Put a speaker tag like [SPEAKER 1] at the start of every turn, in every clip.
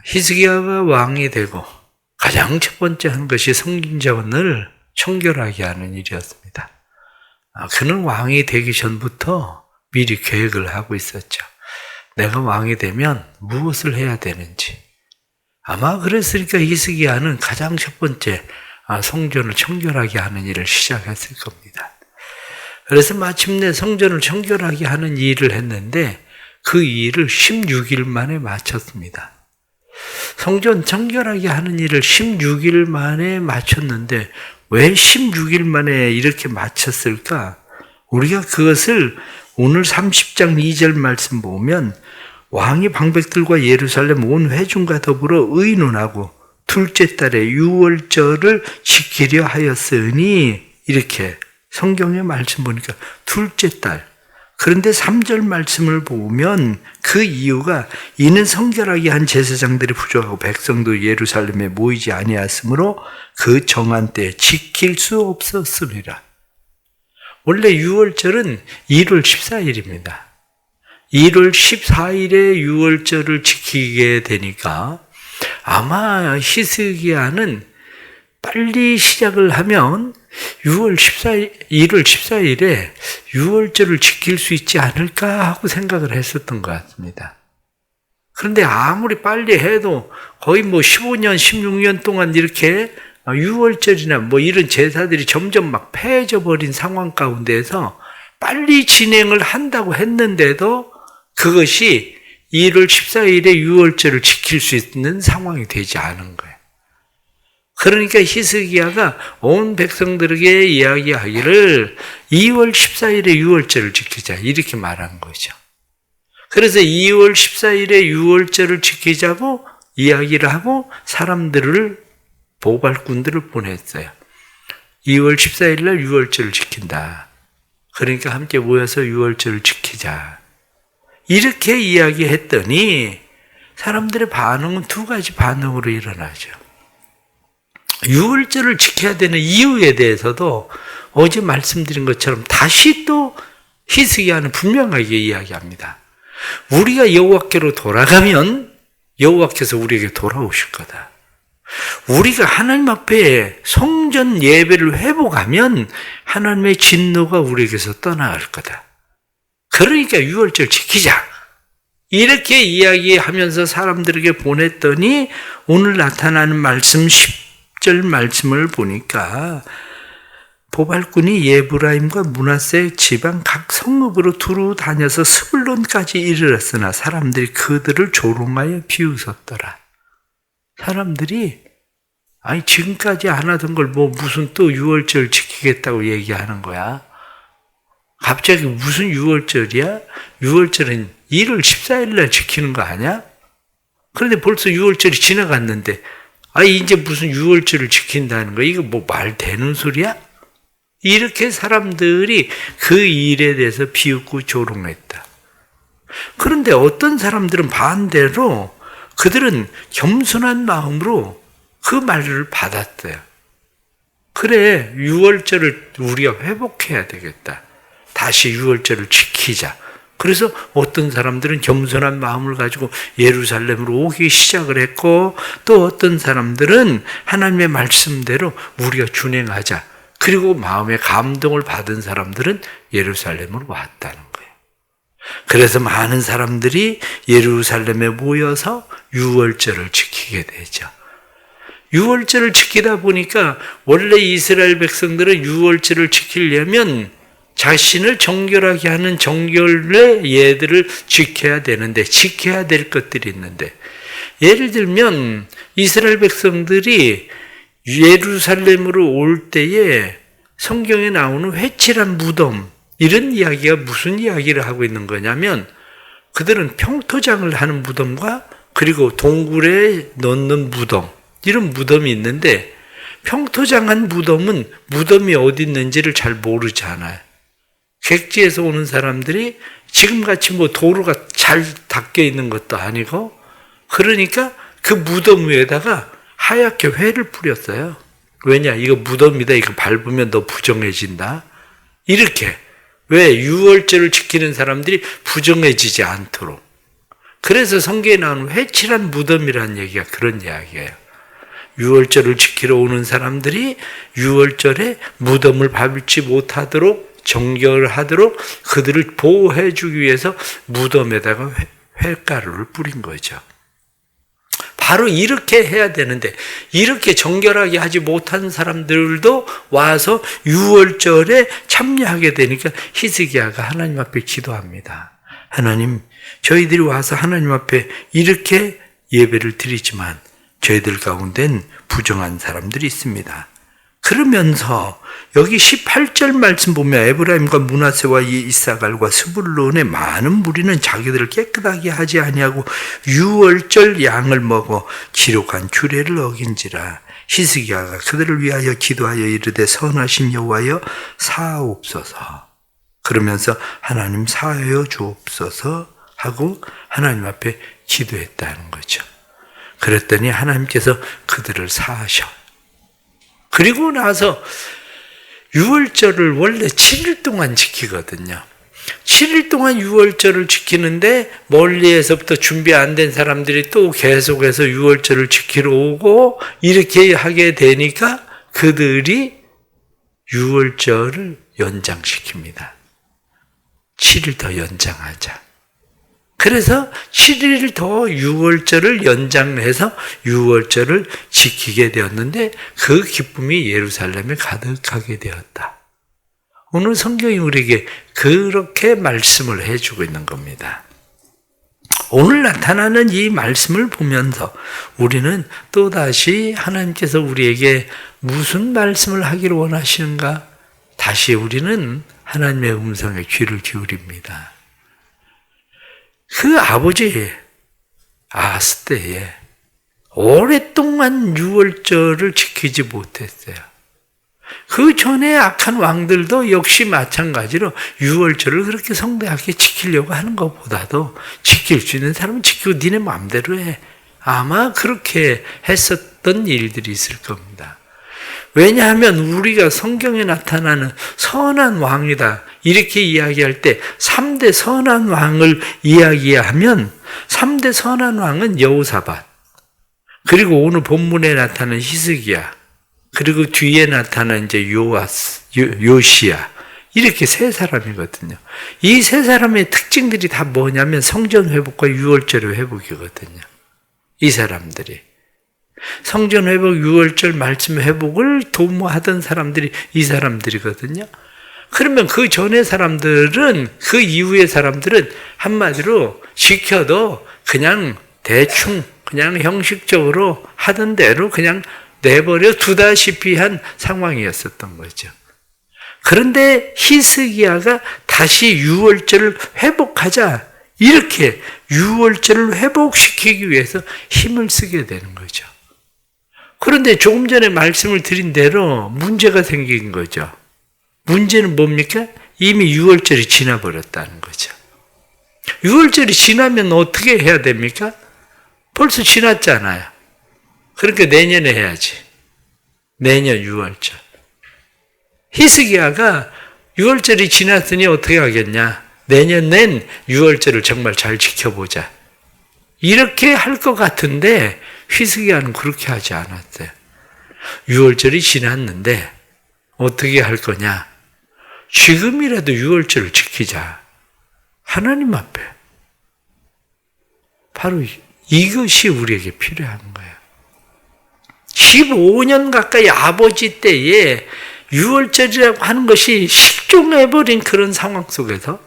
[SPEAKER 1] 히스기야가 왕이 되고 가장 첫 번째 한 것이 성전을 청결하게 하는 일이었습니다. 그는 왕이 되기 전부터 미리 계획을 하고 있었죠. 내가 왕이 되면 무엇을 해야 되는지. 아마 그랬으니까 히스기야는 가장 첫 번째 성전을 청결하게 하는 일을 시작했을 겁니다. 그래서 마침내 성전을 청결하게 하는 일을 했는데 그 일을 16일 만에 마쳤습니다. 성전 청결하게 하는 일을 16일 만에 마쳤는데 왜 16일 만에 이렇게 마쳤을까? 우리가 그것을 오늘 30장 2절 말씀 보면 왕이 방백들과 예루살렘 온 회중과 더불어 의논하고 둘째 달에 유월절을 지키려 하였으니 이렇게 성경의 말씀 보니까 둘째 달. 그런데 3절 말씀을 보면 그 이유가 이는 성결하게 한 제사장들이 부족하고 백성도 예루살렘에 모이지 아니하였으므로 그 정한 때에 지킬 수 없었음이라. 원래 유월절은 1월 14일입니다. 1월 14일에 유월절을 지키게 되니까 아마 히스기야는 빨리 시작을 하면 1월 14일에 유월절을 지킬 수 있지 않을까 하고 생각을 했었던 것 같습니다. 그런데 아무리 빨리 해도 거의 15년, 16년 동안 이렇게 유월절이나 이런 제사들이 점점 막 폐해져 버린 상황 가운데서 빨리 진행을 한다고 했는데도 그것이 1월 14일에 유월절을 지킬 수 있는 상황이 되지 않은 거예요. 그러니까 히스기야가 온 백성들에게 이야기하기를 2월 14일에 유월절을 지키자 이렇게 말한 거죠. 그래서 2월 14일에 유월절을 지키자고 이야기를 하고 사람들을 보발꾼들을 보냈어요. 2월 14일 날 유월절을 지킨다. 그러니까 함께 모여서 유월절을 지키자. 이렇게 이야기했더니 사람들의 반응은 두 가지 반응으로 일어나죠. 유월절을 지켜야 되는 이유에 대해서도 어제 말씀드린 것처럼 다시 또 히스기야는 분명하게 이야기합니다. 우리가 여호와께로 돌아가면 여호와께서 우리에게 돌아오실 거다. 우리가 하나님 앞에 성전 예배를 회복하면 하나님의 진노가 우리에게서 떠나갈 거다. 그러니까 유월절 지키자. 이렇게 이야기하면서 사람들에게 보냈더니 오늘 나타나는 말씀 10절 말씀을 보니까 보발꾼이 예브라임과 므낫세 지방 각 성읍으로 두루 다녀서 스불론까지 이르렀으나 사람들이 그들을 조롱하여 비웃었더라. 사람들이 지금까지 안 하던 걸 무슨 또 유월절 지키겠다고 얘기하는 거야. 갑자기 무슨 유월절이야? 유월절은 1월 14일 날 지키는 거 아니야? 그런데 벌써 유월절이 지나갔는데 이제 무슨 유월절을 지킨다는 거야? 이거 말 되는 소리야? 이렇게 사람들이 그 일에 대해서 비웃고 조롱했다. 그런데 어떤 사람들은 반대로 그들은 겸손한 마음으로 그 말을 받았어요. 그래, 유월절을 우리가 회복해야 되겠다. 다시 유월절을 지키자. 그래서 어떤 사람들은 겸손한 마음을 가지고 예루살렘으로 오기 시작을 했고 또 어떤 사람들은 하나님의 말씀대로 우리가 준행하자. 그리고 마음의 감동을 받은 사람들은 예루살렘으로 왔다는 거예요. 그래서 많은 사람들이 예루살렘에 모여서 유월절을 지키게 되죠. 유월절을 지키다 보니까 원래 이스라엘 백성들은 유월절을 지키려면 자신을 정결하게 하는 정결의 예들을 지켜야 되는데 지켜야 될 것들이 있는데 예를 들면 이스라엘 백성들이 예루살렘으로 올 때에 성경에 나오는 회칠한 무덤 이런 이야기가 무슨 이야기를 하고 있는 거냐면 그들은 평토장을 하는 무덤과 그리고 동굴에 넣는 무덤 이런 무덤이 있는데 평토장한 무덤은 무덤이 어디 있는지를 잘 모르잖아요. 객지에서 오는 사람들이 지금같이 도로가 잘 닦여 있는 것도 아니고 그러니까 그 무덤 위에다가 하얗게 회를 뿌렸어요. 왜냐? 이거 무덤이다. 이거 밟으면 너 부정해진다. 이렇게. 왜? 유월절을 지키는 사람들이 부정해지지 않도록. 그래서 성경에 나오는 회칠한 무덤이라는 얘기가 그런 이야기예요. 유월절을 지키러 오는 사람들이 유월절에 무덤을 밟지 못하도록 정결하도록 그들을 보호해 주기 위해서 무덤에다가 횟가루를 뿌린 거죠. 바로 이렇게 해야 되는데 이렇게 정결하게 하지 못한 사람들도 와서 유월절에 참여하게 되니까 히스기야가 하나님 앞에 기도합니다. 하나님, 저희들이 와서 하나님 앞에 이렇게 예배를 드리지만 저희들 가운데는 부정한 사람들이 있습니다. 그러면서 여기 18절 말씀 보면 에브라임과 므낫세와 이사갈과 스불론의 많은 무리는 자기들을 깨끗하게 하지 아니하고 유월절 양을 먹어 기록한 규례를 어긴지라. 히스기야가 그들을 위하여 기도하여 이르되 선하신 여호와여 사하옵소서. 그러면서 하나님 사하여 주옵소서 하고 하나님 앞에 기도했다는 거죠. 그랬더니 하나님께서 그들을 사하셔. 그리고 나서 유월절을 원래 7일 동안 지키거든요. 7일 동안 유월절을 지키는데 멀리에서부터 준비 안 된 사람들이 또 계속해서 유월절을 지키러 오고 이렇게 하게 되니까 그들이 유월절을 연장시킵니다. 7일 더 연장하자. 그래서 7일 더 유월절을 연장해서 유월절을 지키게 되었는데 그 기쁨이 예루살렘에 가득하게 되었다. 오늘 성경이 우리에게 그렇게 말씀을 해주고 있는 겁니다. 오늘 나타나는 이 말씀을 보면서 우리는 또다시 하나님께서 우리에게 무슨 말씀을 하기를 원하시는가? 다시 우리는 하나님의 음성에 귀를 기울입니다. 그 아버지 아하스 때에 오랫동안 유월절을 지키지 못했어요. 그 전에 악한 왕들도 역시 마찬가지로 유월절을 그렇게 성대하게 지키려고 하는 것보다도 지킬 수 있는 사람은 지키고 니네 마음대로 해. 아마 그렇게 했었던 일들이 있을 겁니다. 왜냐하면 우리가 성경에 나타나는 선한 왕이다 이렇게 이야기할 때 3대 선한 왕을 이야기하면 3대 선한 왕은 여호사밧, 그리고 오늘 본문에 나타나는 히스기야, 그리고 뒤에 나타나는 이제 요시야, 이렇게 세 사람이거든요. 이 세 사람의 특징들이 다 뭐냐면 성전 회복과 유월절의 회복이거든요. 이 사람들이 성전 회복, 유월절 말씀 회복을 도모하던 사람들이 이 사람들이거든요. 그러면 그 전의 사람들은, 그 이후의 사람들은 한마디로 지켜도 그냥 대충 그냥 형식적으로 하던 대로 그냥 내버려 두다시피 한 상황이었었던 거죠. 그런데 히스기야가 다시 유월절을 회복하자, 이렇게 유월절을 회복시키기 위해서 힘을 쓰게 되는 거죠. 그런데 조금 전에 말씀을 드린 대로 문제가 생긴 거죠. 문제는 뭡니까? 이미 유월절이 지나버렸다는 거죠. 유월절이 지나면 어떻게 해야 됩니까? 벌써 지났잖아요. 그러니까 내년에 해야지. 내년 유월절. 히스기야가 유월절이 지났으니 어떻게 하겠냐? 내년엔 유월절을 정말 잘 지켜보자. 이렇게 할 것 같은데 히스기야는 그렇게 하지 않았어요. 유월절이 지났는데 어떻게 할 거냐? 지금이라도 유월절을 지키자. 하나님 앞에. 바로 이것이 우리에게 필요한 거예요. 15년 가까이 아버지 때에 유월절이라고 하는 것이 실종해버린 그런 상황 속에서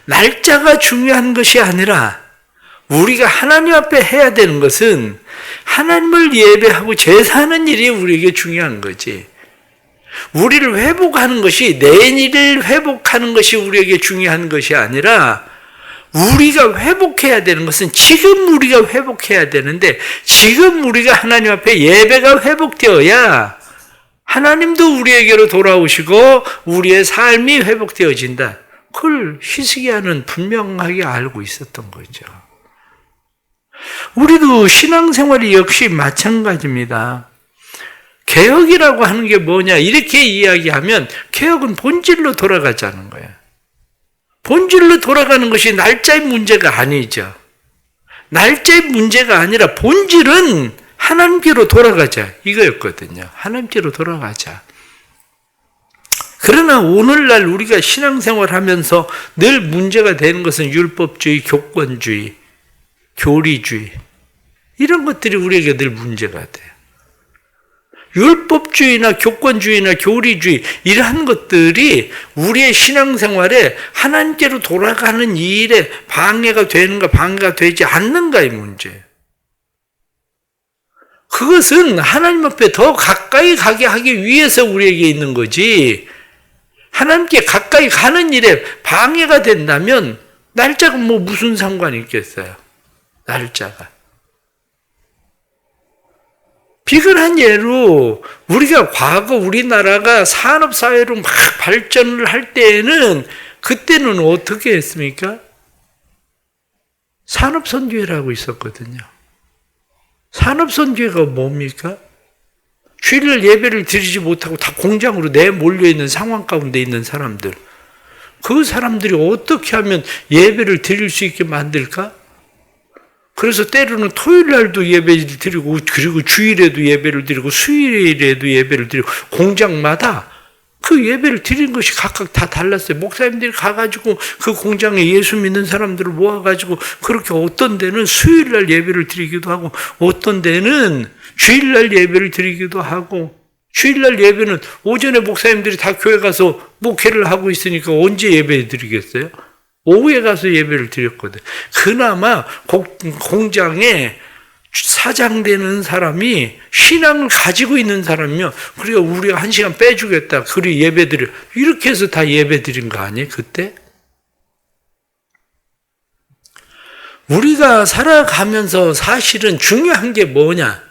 [SPEAKER 1] 날짜가 중요한 것이 아니라 우리가 하나님 앞에 해야 되는 것은 하나님을 예배하고 제사하는 일이 우리에게 중요한 거지. 우리를 회복하는 것이, 내일을 회복하는 것이 우리에게 중요한 것이 아니라 우리가 회복해야 되는 것은 지금 우리가 회복해야 되는데, 지금 우리가 하나님 앞에 예배가 회복되어야 하나님도 우리에게로 돌아오시고 우리의 삶이 회복되어진다. 그걸 히스기야는 분명하게 알고 있었던 거죠. 우리도 신앙생활이 역시 마찬가지입니다. 개혁이라고 하는 게 뭐냐 이렇게 이야기하면 개혁은 본질로 돌아가자는 거예요. 본질로 돌아가는 것이 날짜의 문제가 아니죠. 날짜의 문제가 아니라 본질은 하나님께로 돌아가자 이거였거든요. 하나님께로 돌아가자. 그러나 오늘날 우리가 신앙생활하면서 늘 문제가 되는 것은 율법주의, 교권주의, 교리주의 이런 것들이 우리에게 늘 문제가 돼요. 율법주의나 교권주의나 교리주의 이러한 것들이 우리의 신앙생활에 하나님께로 돌아가는 이 일에 방해가 되는가 방해가 되지 않는가의 문제예요. 그것은 하나님 앞에 더 가까이 가게 하기 위해서 우리에게 있는 거지, 하나님께 가까이 가는 일에 방해가 된다면 날짜가 뭐 무슨 상관이 있겠어요. 날짜가. 비근한 예로 우리가 과거 우리나라가 산업사회로 막 발전을 할 때에는 그때는 어떻게 했습니까? 산업선교회라고 있었거든요. 산업선교회가 뭡니까? 주일날 예배를 드리지 못하고 다 공장으로 내몰려있는 상황 가운데 있는 사람들, 그 사람들이 어떻게 하면 예배를 드릴 수 있게 만들까? 그래서 때로는 토요일날도 예배를 드리고 그리고 주일에도 예배를 드리고 수요일에도 예배를 드리고 공장마다 그 예배를 드리는 것이 각각 다 달랐어요. 목사님들이 가가지고 그 공장에 예수 믿는 사람들을 모아가지고 그렇게 어떤 데는 수요일날 예배를 드리기도 하고 어떤 데는 주일날 예배를 드리기도 하고, 주일날 예배는 오전에 목사님들이 다 교회 가서 목회를 하고 있으니까 언제 예배 드리겠어요? 오후에 가서 예배를 드렸거든. 그나마 공장에 사장 되는 사람이 신앙을 가지고 있는 사람이면 그래요, 우리가 1시간 빼주겠다, 그리 예배 드려, 이렇게 해서 다 예배 드린 거 아니에요 그때? 우리가 살아가면서 사실은 중요한 게 뭐냐,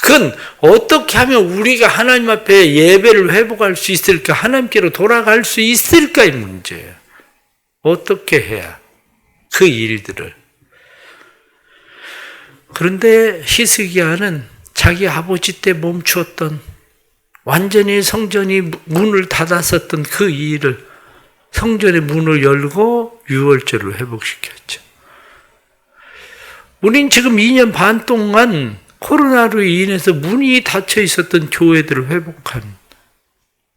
[SPEAKER 1] 그건 어떻게 하면 우리가 하나님 앞에 예배를 회복할 수 있을까, 하나님께로 돌아갈 수 있을까의 문제예요. 어떻게 해야 그 일들을. 그런데 히스기야는 자기 아버지 때 멈추었던, 완전히 성전이 문을 닫았었던 그 일을 성전의 문을 열고 유월절을 회복시켰죠. 우린 지금 2년 반 동안 코로나로 인해서 문이 닫혀 있었던 교회들을 회복하는,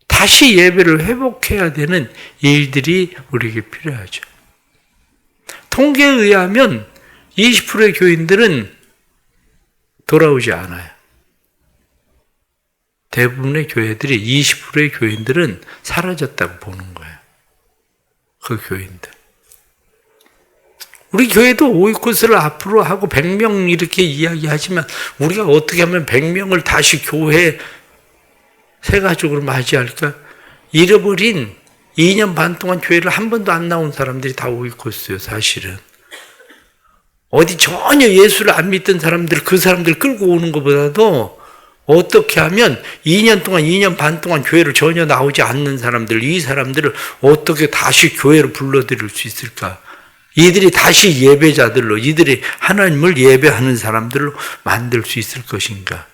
[SPEAKER 1] 다시 예배를 회복해야 되는 일들이 우리에게 필요하죠. 통계에 의하면 20%의 교인들은 돌아오지 않아요. 대부분의 교회들이 20%의 교인들은 사라졌다고 보는 거예요. 그 교인들. 우리 교회도 오이코스를 앞으로 하고 100명 이렇게 이야기하지만 우리가 어떻게 하면 100명을 다시 교회 새가족으로 맞이할까? 잃어버린 2년 반 동안 교회를 한 번도 안 나온 사람들이 다 오이코스예요, 사실은. 어디 전혀 예수를 안 믿던 사람들, 그 사람들 끌고 오는 것보다도 어떻게 하면 2년 동안, 2년 반 동안 교회를 전혀 나오지 않는 사람들, 이 사람들을 어떻게 다시 교회로 불러들일 수 있을까? 이들이 다시 예배자들로, 이들이 하나님을 예배하는 사람들로 만들 수 있을 것인가?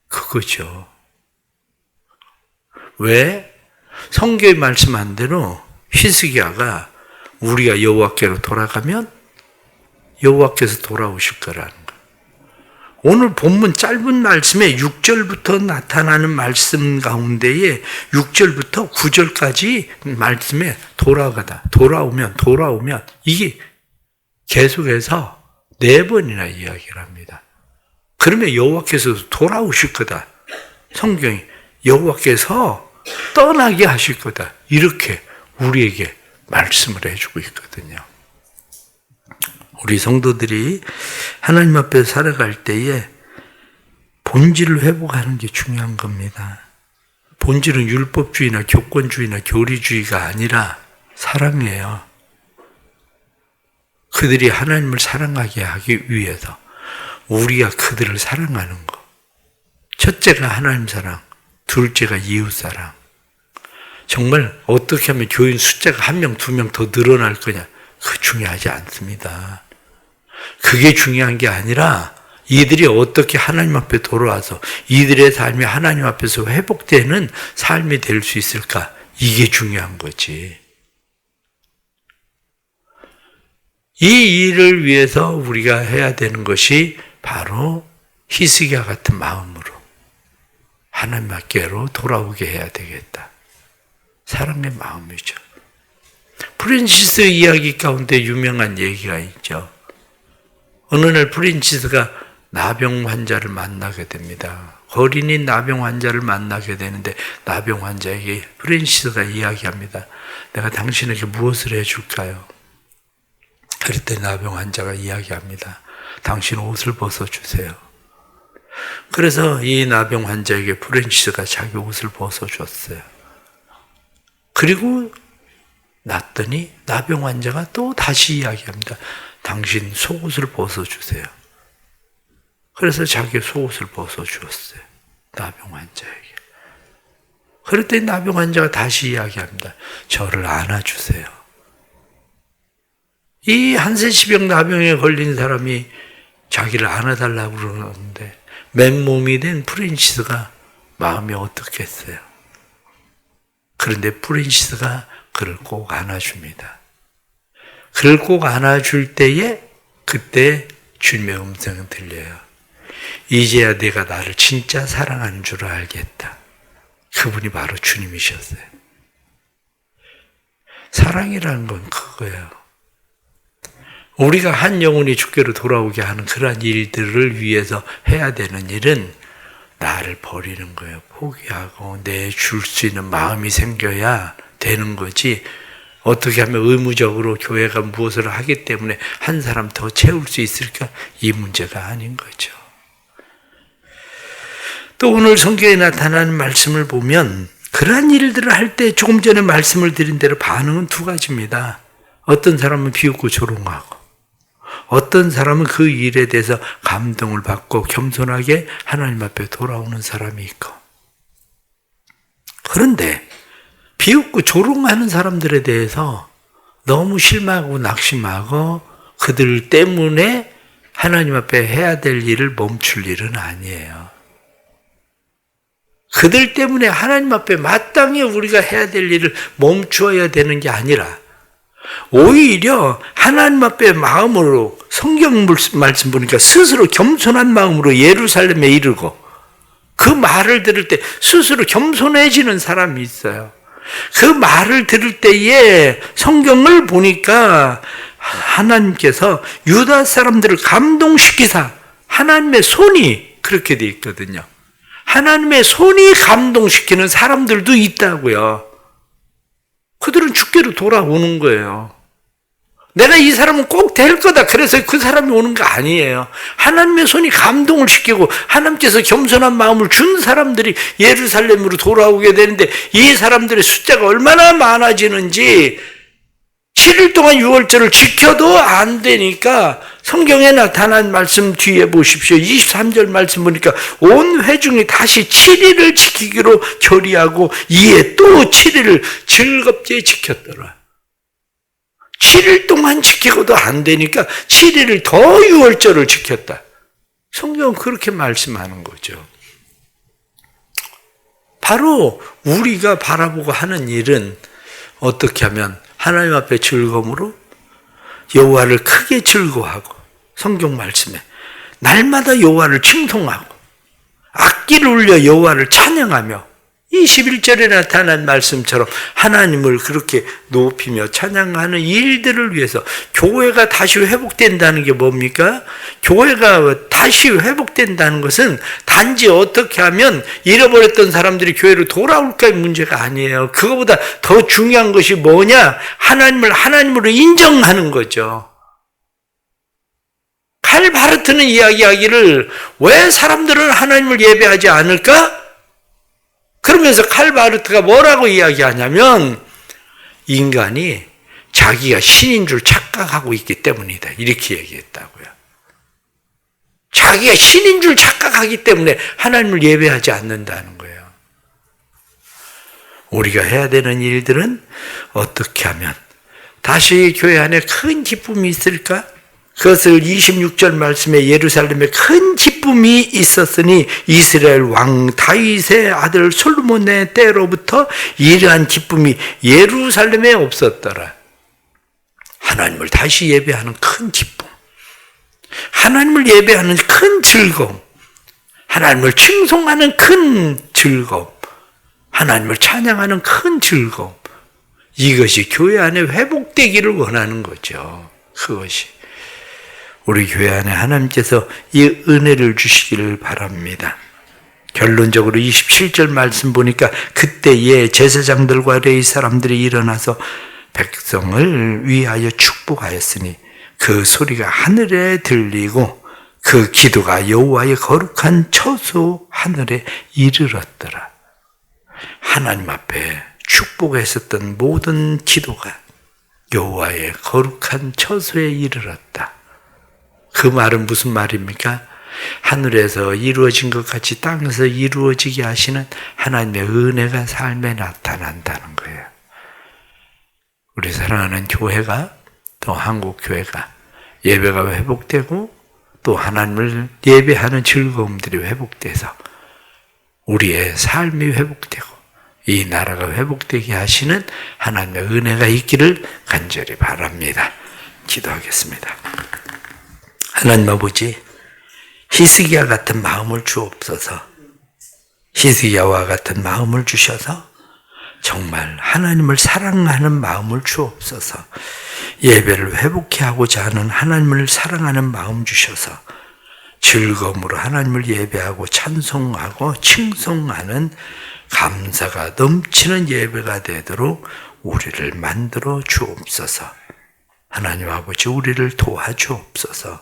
[SPEAKER 1] 그거죠. 왜? 성경에 말씀한 대로 히스기야가 우리가 여호와께로 돌아가면 여호와께서 돌아오실 거라는 거. 오늘 본문 짧은 말씀에 6절부터 나타나는 말씀 가운데에 6절부터 9절까지 말씀에 돌아오면 이게 계속해서 4번이나 이야기를 합니다. 그러면 여호와께서 돌아오실 거다. 성경이 여호와께서 떠나게 하실 거다. 이렇게 우리에게 말씀을 해주고 있거든요. 우리 성도들이 하나님 앞에 살아갈 때에 본질을 회복하는 게 중요한 겁니다. 본질은 율법주의나 교권주의나 교리주의가 아니라 사랑이에요. 그들이 하나님을 사랑하게 하기 위해서 우리가 그들을 사랑하는 거. 첫째가 하나님 사랑, 둘째가 이웃 사랑. 정말 어떻게 하면 교인 숫자가 1명, 2명 더 늘어날 거냐? 그거 중요하지 않습니다. 그게 중요한 게 아니라 이들이 어떻게 하나님 앞에 돌아와서 이들의 삶이 하나님 앞에서 회복되는 삶이 될 수 있을까? 이게 중요한 거지. 이 일을 위해서 우리가 해야 되는 것이 바로 히스기야 같은 마음으로 하나님께로 돌아오게 해야 되겠다. 사랑의 마음이죠. 프란시스 이야기 가운데 유명한 얘기가 있죠. 어느 날 프란시스가 나병 환자를 만나게 됩니다. 어린이 나병 환자를 만나게 되는데 나병 환자에게 프란시스가 이야기합니다. 내가 당신에게 무엇을 해줄까요? 그랬더니 나병 환자가 이야기합니다. 당신 옷을 벗어주세요. 그래서 이 나병 환자에게 프란시스가 자기 옷을 벗어줬어요. 그리고 났더니 나병 환자가 또 다시 이야기합니다. 당신 속옷을 벗어주세요. 그래서 자기 속옷을 벗어주었어요. 나병 환자에게. 그랬더니 나병 환자가 다시 이야기합니다. 저를 안아주세요. 이 한세시병 나병에 걸린 사람이 자기를 안아달라고 그러는데 맨몸이 된 프란시스가 마음이 어떻겠어요? 그런데 프란시스가 그를 꼭 안아줍니다. 그를 꼭 안아줄 때에 그때 주님의 음성이 들려요. 이제야 내가 나를 진짜 사랑하는 줄 알겠다. 그분이 바로 주님이셨어요. 사랑이라는 건 그거예요. 우리가 한 영혼이 주께로 돌아오게 하는 그러한 일들을 위해서 해야 되는 일은 나를 버리는 거예요. 포기하고 내 줄 수 있는 마음이 생겨야 되는 거지. 어떻게 하면 의무적으로 교회가 무엇을 하기 때문에 한 사람 더 채울 수 있을까? 이 문제가 아닌 거죠. 또 오늘 성경에 나타나는 말씀을 보면 그러한 일들을 할 때 조금 전에 말씀을 드린 대로 반응은 두 가지입니다. 어떤 사람은 비웃고 조롱하고 어떤 사람은 그 일에 대해서 감동을 받고 겸손하게 하나님 앞에 돌아오는 사람이 있고. 그런데 비웃고 조롱하는 사람들에 대해서 너무 실망하고 낙심하고 그들 때문에 하나님 앞에 해야 될 일을 멈출 일은 아니에요. 그들 때문에 하나님 앞에 마땅히 우리가 해야 될 일을 멈추어야 되는 게 아니라 오히려 하나님 앞에 마음으로 성경 말씀 보니까 스스로 겸손한 마음으로 예루살렘에 이르고 그 말을 들을 때 스스로 겸손해지는 사람이 있어요. 그 말을 들을 때에 성경을 보니까 하나님께서 유다 사람들을 감동시키사 하나님의 손이 그렇게 돼 있거든요. 하나님의 손이 감동시키는 사람들도 있다고요. 그들은 주께로 돌아오는 거예요. 내가 이 사람은 꼭 될 거다. 그래서 그 사람이 오는 거 아니에요. 하나님의 손이 감동을 시키고 하나님께서 겸손한 마음을 준 사람들이 예루살렘으로 돌아오게 되는데 이 사람들의 숫자가 얼마나 많아지는지 7일 동안 유월절을 지켜도 안 되니까 성경에 나타난 말씀 뒤에 보십시오. 23절 말씀 보니까 온 회중이 다시 7일을 지키기로 결의하고 이에 또 7일을 즐겁게 지켰더라. 7일 동안 지키고도 안 되니까 7일을 더 유월절을 지켰다. 성경은 그렇게 말씀하는 거죠. 바로 우리가 바라보고 하는 일은 어떻게 하면 하나님 앞에 즐거움으로 여호와를 크게 즐거워하고 성경 말씀에 날마다 여호와를 칭송하고 악기를 울려 여호와를 찬양하며 21절에 나타난 말씀처럼 하나님을 그렇게 높이며 찬양하는 일들을 위해서 교회가 다시 회복된다는 게 뭡니까? 교회가 다시 회복된다는 것은 단지 어떻게 하면 잃어버렸던 사람들이 교회로 돌아올까의 문제가 아니에요. 그거보다 더 중요한 것이 뭐냐? 하나님을 하나님으로 인정하는 거죠. 칼바르트는 이야기하기를 왜 사람들은 하나님을 예배하지 않을까? 그러면서 칼바르트가 뭐라고 이야기하냐면 인간이 자기가 신인 줄 착각하고 있기 때문이다. 이렇게 얘기했다고요. 자기가 신인 줄 착각하기 때문에 하나님을 예배하지 않는다는 거예요. 우리가 해야 되는 일들은 어떻게 하면 다시 교회 안에 큰 기쁨이 있을까? 그것을 26절 말씀에 예루살렘에 큰 기쁨이 있었으니 이스라엘 왕 다윗의 아들 솔로몬의 때로부터 이러한 기쁨이 예루살렘에 없었더라. 하나님을 다시 예배하는 큰 기쁨, 하나님을 예배하는 큰 즐거움, 하나님을 칭송하는 큰 즐거움, 하나님을 찬양하는 큰 즐거움, 이것이 교회 안에 회복되기를 원하는 거죠. 그것이 우리 교회 안에 하나님께서 이 은혜를 주시기를 바랍니다. 결론적으로 27절 말씀 보니까 그때에 제사장들과 레위 사람들이 일어나서 백성을 위하여 축복하였으니 그 소리가 하늘에 들리고 그 기도가 여호와의 거룩한 처소 하늘에 이르렀더라. 하나님 앞에 축복했었던 모든 기도가 여호와의 거룩한 처소에 이르렀다. 그 말은 무슨 말입니까? 하늘에서 이루어진 것 같이 땅에서 이루어지게 하시는 하나님의 은혜가 삶에 나타난다는 거예요. 우리 사랑하는 교회가, 또 한국 교회가 예배가 회복되고 또 하나님을 예배하는 즐거움들이 회복돼서 우리의 삶이 회복되고 이 나라가 회복되게 하시는 하나님의 은혜가 있기를 간절히 바랍니다. 기도하겠습니다. 하나님 아버지, 히스기야 같은 마음을 주옵소서. 히스기야와 같은 마음을 주셔서 정말 하나님을 사랑하는 마음을 주옵소서. 예배를 회복케 하고자 하는 하나님을 사랑하는 마음 주셔서 즐거움으로 하나님을 예배하고 찬송하고 칭송하는 감사가 넘치는 예배가 되도록 우리를 만들어 주옵소서. 하나님 아버지, 우리를 도와주옵소서.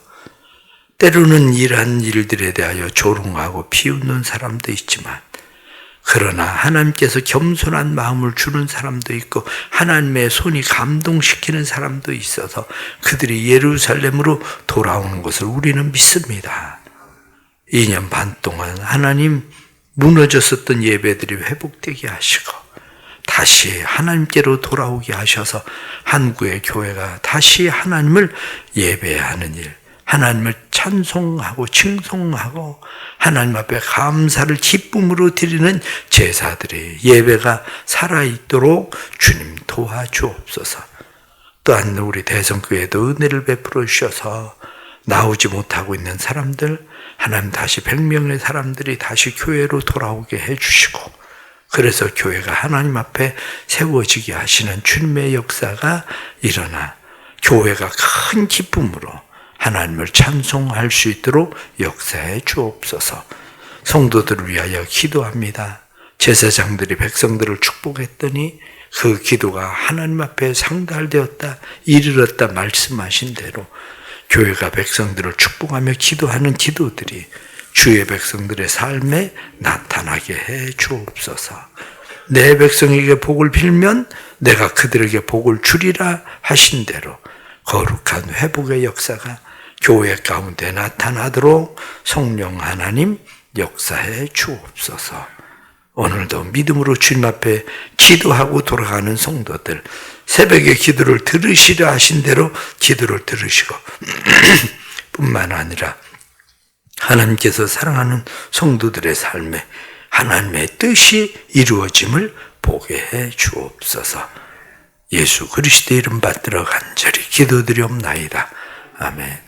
[SPEAKER 1] 때로는 이러한 일들에 대하여 조롱하고 비웃는 사람도 있지만, 그러나 하나님께서 겸손한 마음을 주는 사람도 있고 하나님의 손이 감동시키는 사람도 있어서 그들이 예루살렘으로 돌아오는 것을 우리는 믿습니다. 2년 반 동안 하나님 무너졌었던 예배들이 회복되게 하시고 다시 하나님께로 돌아오게 하셔서 한국의 교회가 다시 하나님을 예배하는 일, 하나님을 찬송하고 칭송하고 하나님 앞에 감사를 기쁨으로 드리는 제사들이 예배가 살아있도록 주님 도와주옵소서. 또한 우리 대성교회도 은혜를 베풀어 주셔서 나오지 못하고 있는 사람들, 하나님 다시 100명의 사람들이 다시 교회로 돌아오게 해주시고, 그래서 교회가 하나님 앞에 세워지게 하시는 주님의 역사가 일어나 교회가 큰 기쁨으로 하나님을 찬송할 수 있도록 역사해 주옵소서. 성도들을 위하여 기도합니다. 제사장들이 백성들을 축복했더니 그 기도가 하나님 앞에 상달되었다, 이르렀다 말씀하신 대로 교회가 백성들을 축복하며 기도하는 기도들이 주의 백성들의 삶에 나타나게 해 주옵소서. 내 백성에게 복을 빌면 내가 그들에게 복을 주리라 하신 대로 거룩한 회복의 역사가 교회 가운데 나타나도록 성령 하나님 역사해 주옵소서. 오늘도 믿음으로 주님 앞에 기도하고 돌아가는 성도들, 새벽에 기도를 들으시려 하신 대로 기도를 들으시고 뿐만 아니라 하나님께서 사랑하는 성도들의 삶에 하나님의 뜻이 이루어짐을 보게 해 주옵소서. 예수 그리스도의 이름 받들어 간절히 기도드리옵나이다. 아멘.